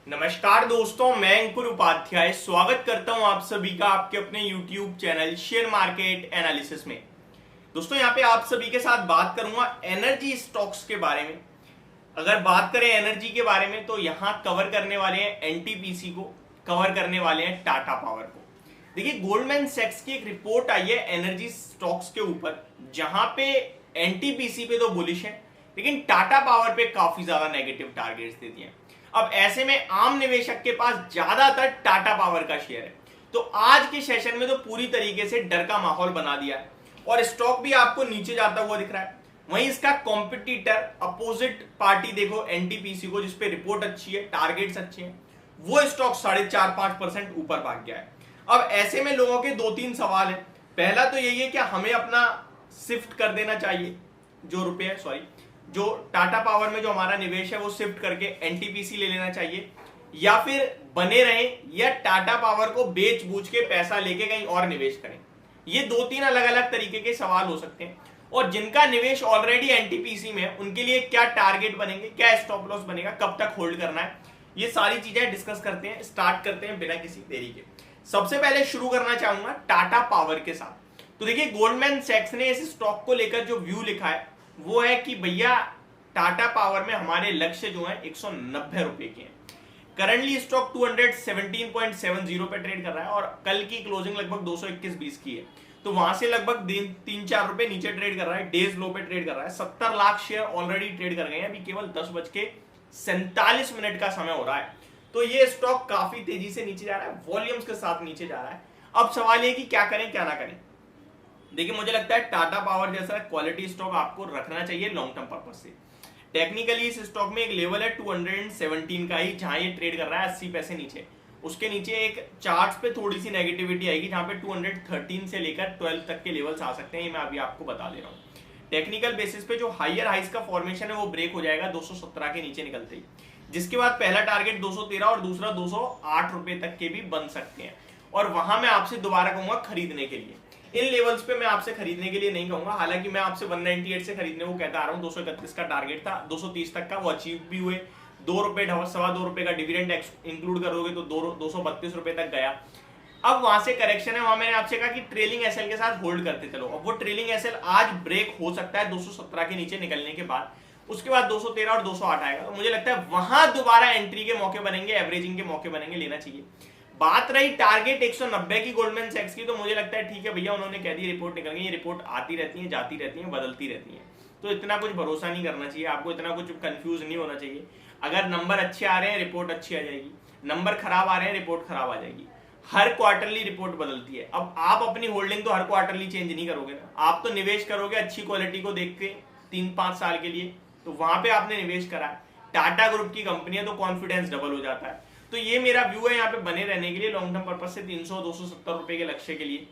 नमस्कार दोस्तों, मैं अंकुर उपाध्याय स्वागत करता हूं आप सभी का आपके अपने YouTube channel share market analysis में। दोस्तों यहाँ पे आप सभी के साथ बात करूंगा एनर्जी स्टॉक्स के बारे में। अगर बात करें एनर्जी के बारे में तो यहाँ कवर करने वाले हैं एनटीपीसी को, कवर करने वाले हैं टाटा पावर को। देखिए गोल्डमैन सैक्स की एक रिपोर्ट आई है एनर्जी स्टॉक्स के ऊपर, जहां पे एनटीपीसी पे तो बुलिश है लेकिन टाटा पावर पे काफी ज्यादा नेगेटिव टारगेट्स देती हैं। अब ऐसे में आम निवेशक के पास ज्यादातर टाटा पावर का शेयर है, तो आज के सेशन में तो पूरी तरीके से डर का माहौल बना दिया है और स्टॉक भी आपको नीचे जाता हुआ दिख रहा है। वहीं इसका कॉम्पिटिटर अपोजिट पार्टी देखो एनटीपीसी को, जिसपे रिपोर्ट अच्छी है, टारगेट्स अच्छे हैं, वो स्टॉक 4.5-5% ऊपर भाग गया है। अब ऐसे में लोगों के दो तीन सवाल है। पहला तो यही है कि हमें अपना शिफ्ट कर देना चाहिए, जो टाटा पावर में जो हमारा निवेश है वो शिफ्ट करके एनटीपीसी ले लेना चाहिए, या फिर बने रहें या टाटा पावर को बेच बूझ के पैसा लेके कहीं और निवेश करें। ये दो तीन अलग अलग तरीके के सवाल हो सकते हैं। और जिनका निवेश ऑलरेडी एनटीपीसी में है उनके लिए क्या टारगेट बनेंगे, क्या स्टॉप लॉस बनेगा, कब तक होल्ड करना है, ये सारी चीजें डिस्कस करते हैं। स्टार्ट करते हैं बिना किसी देरी के। सबसे पहले शुरू करना चाहूंगा टाटा पावर के साथ। तो देखिए गोल्डमैन सैक्स ने इस स्टॉक को लेकर जो व्यू लिखा है वो है कि भैया टाटा पावर में हमारे लक्ष्य जो है 190 रुपए के हैं। करंटली स्टॉक 217.70 पे ट्रेड कर रहा है और कल की क्लोजिंग लगभग 221.20 की है, तो वहां से लगभग 3-4 रुपए नीचे ट्रेड कर रहा है, डेज लो पे ट्रेड कर रहा है। 70 लाख शेयर ऑलरेडी ट्रेड कर गए हैं, अभी केवल 10:47 का समय हो रहा है। तो ये स्टॉक काफी तेजी से नीचे जा रहा है, वॉल्यूम्स के साथ नीचे जा रहा है। अब सवाल ये कि क्या करें क्या ना करें। देखिए मुझे लगता है टाटा पावर जैसा क्वालिटी स्टॉक आपको रखना चाहिए लॉन्ग टर्म पर्पज से। टेक्निकली इस स्टॉक में एक लेवल है 217 का ही, जहां ये ट्रेड कर रहा है 80 पैसे नीचे। उसके नीचे एक चार्ट्स पे थोड़ी सी नेगेटिविटी आएगी, जहां पे 213 से लेकर 12 तक के लेवल्स आ सकते हैं, ये मैं अभी आपको बता दे रहा हूँ। टेक्निकल बेसिस पे जो हायर हाइस का फॉर्मेशन है वो ब्रेक हो जाएगा 217 के नीचे निकलते ही, जिसके बाद पहला टारगेट 213 और दूसरा 208 रुपए तक के भी बन सकते हैं। और वहां मैं आपसे दोबारा कहूंगा खरीदने के लिए। इन लेवल्स पे मैं आपसे खरीदने के लिए नहीं कहूंगा, हालांकि मैं आपसे 198 से खरीदने को कहता आ रहा हूं। 231 का टारगेट था, 230 तक का वो अचीव भी हुए। 2 रुपए ₹2.25 का डिविडेंड इंक्लूड करोगे तो 232 रुपए तक गया। अब वहां से करेक्शन है, वहां मैंने आपसे कहा कि ट्रेलिंग एसएल के साथ होल्ड करते चलो। अब वो ट्रेलिंग एसएल आज ब्रेक हो सकता है 217 के नीचे निकलने के बाद, उसके बाद 213 और 208 आएगा। तो मुझे लगता है वहां दोबारा एंट्री के मौके बनेंगे, एवरेजिंग के मौके बनेंगे, लेना चाहिए। बात रही टारगेट 190 की गोल्डमैन सैक्स की, तो मुझे लगता है ठीक है भैया, उन्होंने कह दी रिपोर्ट निकल गई। ये रिपोर्ट आती रहती है, जाती रहती है, बदलती रहती है, तो इतना कुछ भरोसा नहीं करना चाहिए आपको, इतना कुछ कंफ्यूज नहीं होना चाहिए। अगर नंबर अच्छे आ रहे हैं रिपोर्ट अच्छी आ जाएगी, नंबर खराब आ रहे हैं रिपोर्ट खराब आ जाएगी। हर क्वार्टरली रिपोर्ट बदलती है। अब आप अपनी होल्डिंग तो हर क्वार्टरली चेंज नहीं करोगे ना, आप तो निवेश करोगे अच्छी क्वालिटी को देख के 3-5 साल के लिए, तो वहां पे आपने निवेश करा है। टाटा ग्रुप की कंपनी है तो कॉन्फिडेंस डबल हो जाता है। तो ये मेरा व्यू है यहाँ पे बने रहने के लिए लॉन्ग टर्म पर्पज से 300-270 रुपए के लक्ष्य के लिए।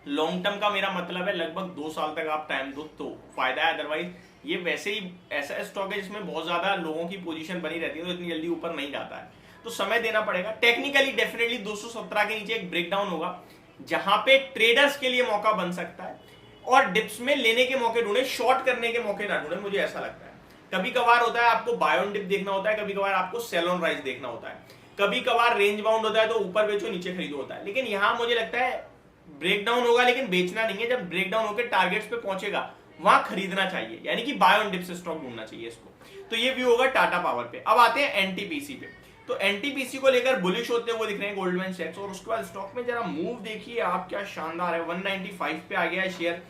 लॉन्ग टर्म का मेरा मतलब है लगभग 2 साल तक आप टाइम दो तो फायदा है, अदरवाइज ये वैसे ही ऐसा स्टॉक है जिसमें बहुत ज्यादा लोगों की पोजीशन बनी रहती है, तो इतनी जल्दी ऊपर नहीं जाता है, तो समय देना पड़ेगा। टेक्निकली डेफिनेटली 217 के नीचे एक ब्रेकडाउन होगा, जहां पे ट्रेडर्स के लिए मौका बन सकता है, और डिप्स में लेने के मौके ढूंढे, शॉर्ट करने के मौके ना ढूंढे, मुझे ऐसा लगता है। कभी कभार होता है आपको बाय ऑन डिप देखना होता है, कभी कभार आपको सेल ऑन राइज देखना होता है, कभी कभार रेंज बाउंड होता है तो ऊपर बेचो नीचे खरीदो होता है। लेकिन यहां मुझे लगता है ब्रेकडाउन होगा लेकिन बेचना नहीं है। जब ब्रेकडाउन होकर टारगेट्स पे पहुंचेगा वहां खरीदना चाहिए, यानी कि बाय ऑन डिप से स्टॉक ढूंढना चाहिए इसको। तो ये व्यू होगा टाटा पावर पे। अब आते हैं एनटीपीसी पे। तो एनटीपीसी को लेकर बुलिश होते हुए दिख रहे हैं गोल्डमैन सैक्स, और उसके बाद स्टॉक में जरा मूव देखिए आप, क्या शानदार है। 195 पे आ गया है शेयर,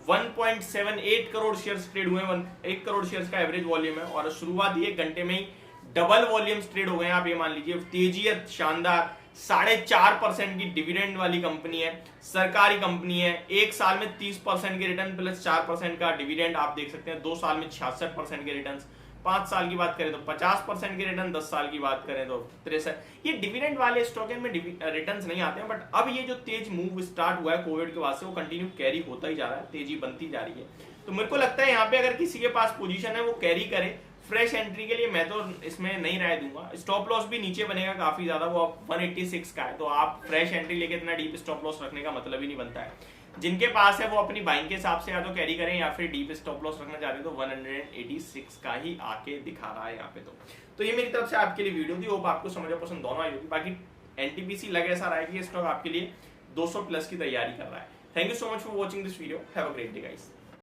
1.78 करोड़ शेयर्स ट्रेड हुए, 1 करोड़ शेयर्स का एवरेज वॉल्यूम है, और शुरुआत ही 1 घंटे में ही डबल वॉल्यूम्स ट्रेड हो गए हैं। आप ये मान लीजिए तेजी है शानदार। 4.5% की डिविडेंड वाली कंपनी है, सरकारी कंपनी है। 1 साल में 30% के रिटर्न प्लस 4% का डिविडेंड आप देख सकते हैं। 2 साल में 66% के रिटर्न, 5 साल की बात करें तो 50% के रिटर्न, 10 साल की बात करें तो 63। ये डिविडेंड वाले स्टॉक में रिटर्न नहीं आते हैं, बट अब ये जो तेज मूव स्टार्ट हुआ है कोविड के बाद से, वो कंटिन्यू कैरी होता ही जा रहा है, तेजी बनती जा रही है। तो मेरे को लगता है यहाँ पे अगर किसी के पास पोजीशन है वो कैरी करे। फ्रेश एंट्री के लिए मैं तो इसमें नहीं राय दूंगा। स्टॉप लॉस भी नीचे बनेगा काफी ज्यादा, वो 186 का है, तो आप फ्रेश एंट्री लेके इतना डीप स्टॉप लॉस रखने का मतलब ही नहीं बनता है। जिनके पास है वो अपनी बाइंग के हिसाब से या तो कैरी करें या फिर डीप स्टॉप लॉस रखना चाहते हैं तो 186 का ही आके दिखा रहा है यहाँ पे। तो ये मेरी तरफ से आपके लिए वीडियो थी, होप आपको समझ और पसंद दोनों आई होगी। बाकी एनटीपीसी लग ऐसा रहा है कि ये स्टॉक आपके लिए 200 प्लस की तैयारी कर रहा है। Thank you so much for watching this video, have a great day guys.